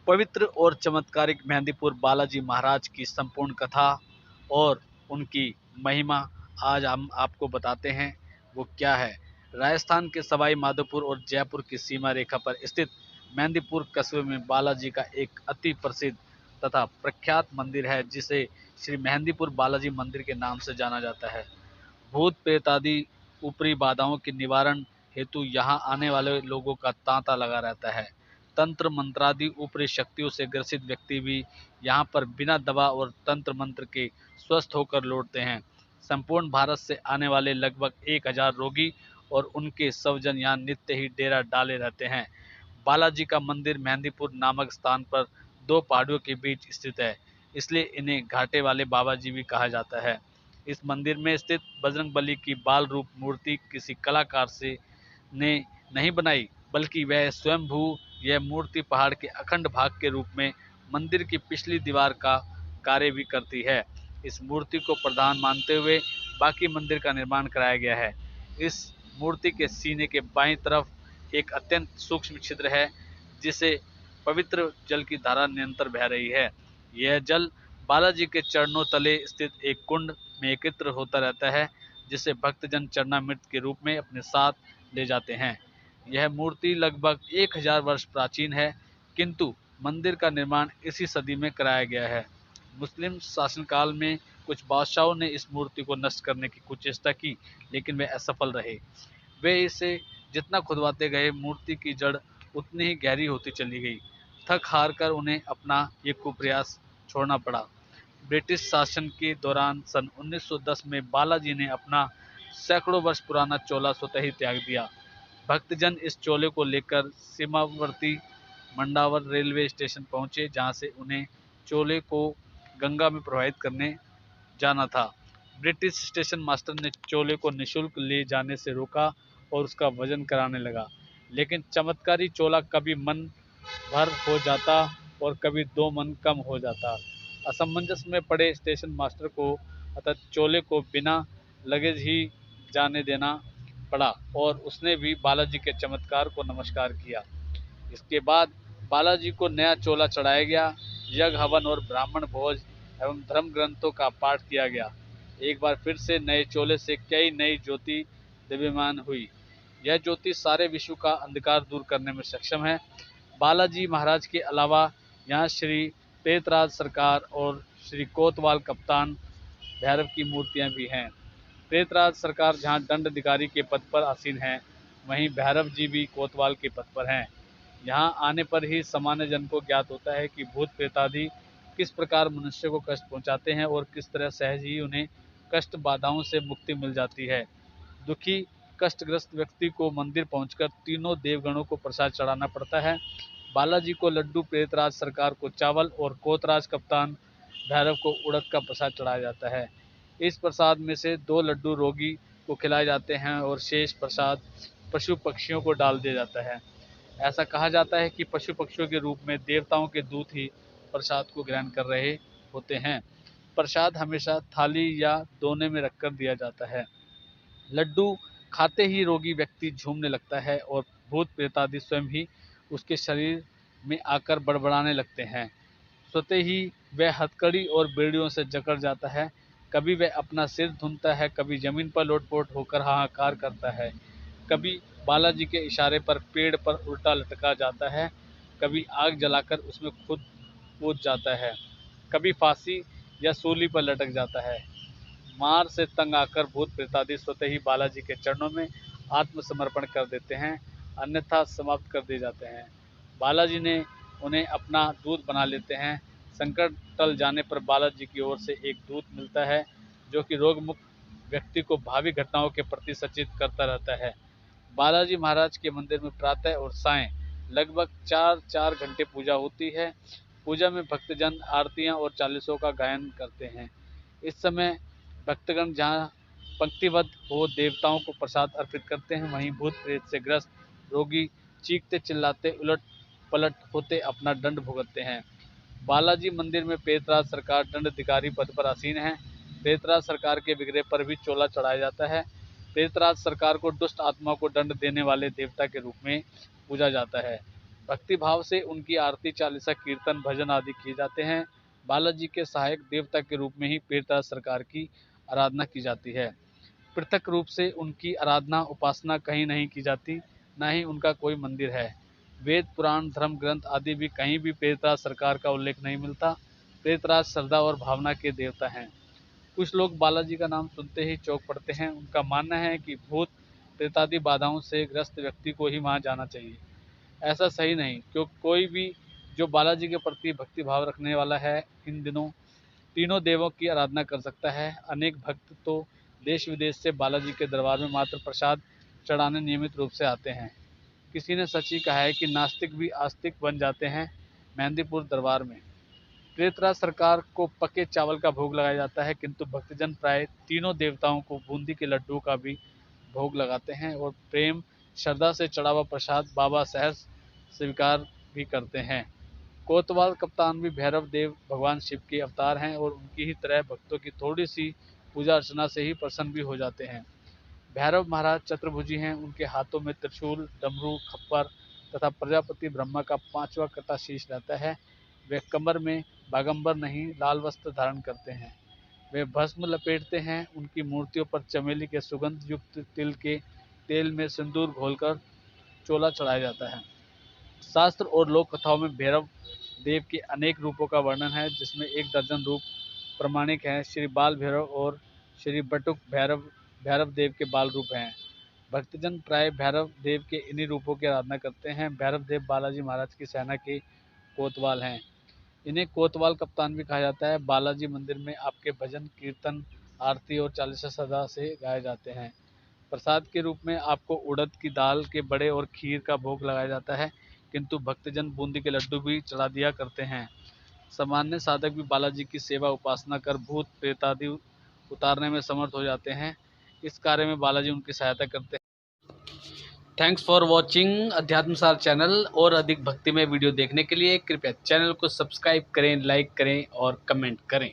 पवित्र और चमत्कारिक मेहंदीपुर बालाजी महाराज की संपूर्ण कथा और उनकी महिमा आज हम आपको बताते हैं वो क्या है। राजस्थान के सवाई माधोपुर और जयपुर की सीमा रेखा पर स्थित मेहंदीपुर कस्बे में बालाजी का एक अति प्रसिद्ध तथा प्रख्यात मंदिर है, जिसे श्री मेहंदीपुर बालाजी मंदिर के नाम से जाना जाता है। भूत प्रेत आदि ऊपरी बाधाओं के निवारण हेतु यहाँ आने वाले लोगों का तांता लगा रहता है। तंत्र मंत्रादि ऊपरी शक्तियों से ग्रसित व्यक्ति भी यहाँ पर बिना दवा और तंत्र मंत्र के स्वस्थ होकर लौटते हैं। संपूर्ण भारत से आने वाले लगभग 1000 रोगी और उनके स्वजन यहाँ नित्य ही डेरा डाले रहते हैं। बालाजी का मंदिर मेहंदीपुर नामक स्थान पर दो पहाड़ियों के बीच स्थित है, इसलिए इन्हें घाटे वाले बाबा जी भी कहा जाता है। इस मंदिर में स्थित बजरंगबली की बाल रूप मूर्ति किसी कलाकार से ने नहीं बनाई, बल्कि वह स्वयंभू यह मूर्ति पहाड़ के अखंड भाग के रूप में मंदिर की पिछली दीवार का कार्य भी करती है। इस मूर्ति को प्रधान मानते हुए बाकी मंदिर का निर्माण कराया गया है। इस मूर्ति के सीने के बाईं तरफ एक अत्यंत सूक्ष्म छिद्र है, जिसे पवित्र जल की धारा निरंतर बह रही है। यह जल बालाजी के चरणों तले स्थित एक कुंड में एकत्र होता रहता है, जिसे भक्तजन चरणामृत के रूप में अपने साथ ले जाते हैं। यह मूर्ति लगभग 1000 वर्ष प्राचीन है, किंतु मंदिर का निर्माण इसी सदी में कराया गया है। मुस्लिम शासनकाल में कुछ बादशाहों ने इस मूर्ति को नष्ट करने की कुछ चेष्टा की, लेकिन वे असफल रहे। वे इसे जितना खुदवाते गए, मूर्ति की जड़ उतनी ही गहरी होती चली गई। थक हार कर उन्हें अपना ये कुप्रयास छोड़ना पड़ा। ब्रिटिश शासन के दौरान सन 1910 में बालाजी ने अपना सैकड़ों वर्ष पुराना चोला स्वतः ही त्याग दिया। भक्तजन इस चोले को लेकर सीमावर्ती मंडावर रेलवे स्टेशन पहुंचे, जहां से उन्हें चोले को गंगा में प्रवाहित करने जाना था। ब्रिटिश स्टेशन मास्टर ने चोले को निःशुल्क ले जाने से रोका और उसका वजन कराने लगा, लेकिन चमत्कारी चोला कभी मन भर हो जाता और कभी 2 मन कम हो जाता। असमंजस में पड़े स्टेशन मास्टर को अतः चोले को बिना लगेज ही जाने देना पड़ा और उसने भी बालाजी के चमत्कार को नमस्कार किया। इसके बाद बालाजी को नया चोला चढ़ाया गया। यज्ञ हवन और ब्राह्मण भोज एवं धर्म ग्रंथों का पाठ किया गया। एक बार फिर से नए चोले से कई नई ज्योति दिव्यमान हुई। यह ज्योति सारे विश्व का अंधकार दूर करने में सक्षम है। बालाजी महाराज के अलावा यहाँ श्री प्रेतराज सरकार और श्री कोतवाल कप्तान भैरव की मूर्तियां भी हैं। प्रेतराज सरकार जहाँ दंडाधिकारी के पद पर आसीन हैं, वहीं भैरव जी भी कोतवाल के पद पर हैं। यहाँ आने पर ही सामान्य जन को ज्ञात होता है कि भूत प्रेतादि किस प्रकार मनुष्य को कष्ट पहुँचाते हैं और किस तरह सहज ही उन्हें कष्ट बाधाओं से मुक्ति मिल जाती है। दुखी कष्टग्रस्त व्यक्ति को मंदिर पहुंचकर तीनों देवगणों को प्रसाद चढ़ाना पड़ता है। बालाजी को लड्डू, प्रेतराज सरकार को चावल और कोतराज कप्तान भैरव को उड़द का प्रसाद चढ़ाया जाता है। इस प्रसाद में से 2 लड्डू रोगी को खिलाए जाते हैं और शेष प्रसाद पशु पक्षियों को डाल दिया जाता है। ऐसा कहा जाता है कि पशु पक्षियों के रूप में देवताओं के दूत ही प्रसाद को ग्रहण कर रहे होते हैं। प्रसाद हमेशा थाली या दोने में रखकर दिया जाता है। लड्डू खाते ही रोगी व्यक्ति झूमने लगता है और भूत प्रेतादि स्वयं ही उसके शरीर में आकर बड़बड़ाने लगते हैं। स्वतः ही वह हथकड़ी और बेड़ियों से जकड़ जाता है। कभी वह अपना सिर धुनता है, कभी जमीन पर लोटपोट होकर हाहाकार करता है, कभी बालाजी के इशारे पर पेड़ पर उल्टा लटका जाता है, कभी आग जलाकर उसमें खुद कूद जाता है, कभी फांसी या सूली पर लटक जाता है। मार से तंग आकर भूत प्रेतादि स्वतः ही बालाजी के चरणों में आत्मसमर्पण कर देते हैं, अन्यथा समाप्त कर दिए जाते हैं। बालाजी ने उन्हें अपना दूत बना लेते हैं। संकट टल जाने पर बालाजी की ओर से एक दूत मिलता है, जो कि रोग मुक्त व्यक्ति को भावी घटनाओं के प्रति सचेत करता रहता है। बालाजी महाराज के मंदिर में प्रातः और सायं लगभग 4-4 घंटे पूजा होती है। पूजा में भक्तजन आरतियां और चालीसों का गायन करते हैं। इस समय भक्तगण जहाँ पंक्तिबद्ध हो देवताओं को प्रसाद अर्पित करते हैं, वहीं भूत प्रेत से ग्रस्त रोगी चीखते चिल्लाते उलट पलट होते अपना दंड भुगतते हैं। बालाजी मंदिर में प्रेतराज सरकार दंडाधिकारी पद पर आसीन है। प्रेतराज सरकार के विग्रह पर भी चोला चढ़ाया जाता है। प्रेतराज सरकार को दुष्ट आत्मा को दंड देने वाले देवता के रूप में पूजा जाता है। भक्ति भाव से उनकी आरती, चालीसा, कीर्तन, भजन आदि किए जाते हैं। बालाजी के सहायक देवता के रूप में ही पीरदास सरकार की आराधना की जाती है। पृथक रूप से उनकी आराधना उपासना कहीं नहीं की जाती, न ही उनका कोई मंदिर है। वेद पुराण धर्म ग्रंथ आदि भी कहीं भी पीरदास सरकार का उल्लेख नहीं मिलता। पीरदास श्रद्धा और भावना के देवता हैं। कुछ लोग बालाजी का नाम सुनते ही चौंक पड़ते हैं। उनका मानना है कि भूत प्रेतादि बाधाओं से ग्रस्त व्यक्ति को ही वहां जाना चाहिए। ऐसा सही नहीं, क्योंकि कोई भी जो बालाजी के प्रति भक्ति भाव रखने वाला है इन दिनों तीनों देवों की आराधना कर सकता है। अनेक भक्त तो देश विदेश से बालाजी के दरबार में मात्र प्रसाद चढ़ाने नियमित रूप से आते हैं। किसी ने सच ही कहा है कि नास्तिक भी आस्तिक बन जाते हैं मेहंदीपुर दरबार में। प्रेतराज सरकार को पके चावल का भोग लगाया जाता है, किंतु भक्तजन प्राय तीनों देवताओं को बूंदी के लड्डू का भी भोग लगाते हैं और प्रेम श्रद्धा से चढ़ा हुआ प्रसाद बाबा सहज स्वीकार भी करते हैं। कोतवाल कप्तान भी भैरव देव भगवान शिव के अवतार हैं और उनकी ही तरह भक्तों की थोड़ी सी पूजा अर्चना से ही प्रसन्न भी हो जाते हैं। भैरव महाराज चतुर्भुजी हैं। उनके हाथों में त्रिशूल, डमरू, खप्पर तथा प्रजापति ब्रह्मा का 5वां कटा शीश रहता है। वे कमर में बागंबर नहीं लाल वस्त्र धारण करते हैं। वे भस्म लपेटते हैं। उनकी मूर्तियों पर चमेली के सुगंध युक्त तिल के तेल में सिंदूर घोलकर चोला चढ़ाया जाता है। शास्त्र और लोक कथाओं में भैरव देव के अनेक रूपों का वर्णन है, जिसमें 1 दर्जन रूप प्रमाणिक हैं। श्री बाल भैरव और श्री बटुक भैरव भैरव देव के बाल रूप हैं। भक्तजन प्राय भैरव देव के इन्हीं रूपों की आराधना करते हैं। भैरव देव बालाजी महाराज की सेना के कोतवाल हैं। इन्हें कोतवाल कप्तान भी कहा जाता है। बालाजी मंदिर में आपके भजन, कीर्तन, आरती और चालीसा सदा से गाए जाते हैं। प्रसाद के रूप में आपको उड़द की दाल के बड़े और खीर का भोग लगाया जाता है, किंतु भक्तजन बूंदी के लड्डू भी चढ़ा दिया करते हैं। सामान्य साधक भी बालाजी की सेवा उपासना कर भूत प्रेतादि उतारने में समर्थ हो जाते हैं। इस कार्य में बालाजी उनकी सहायता करते हैं। Thanks for watching Adhyatmasar channel. और अधिक भक्तिमय वीडियो देखने के लिए कृपया चैनल को सब्सक्राइब करें, लाइक करें और कमेंट करें।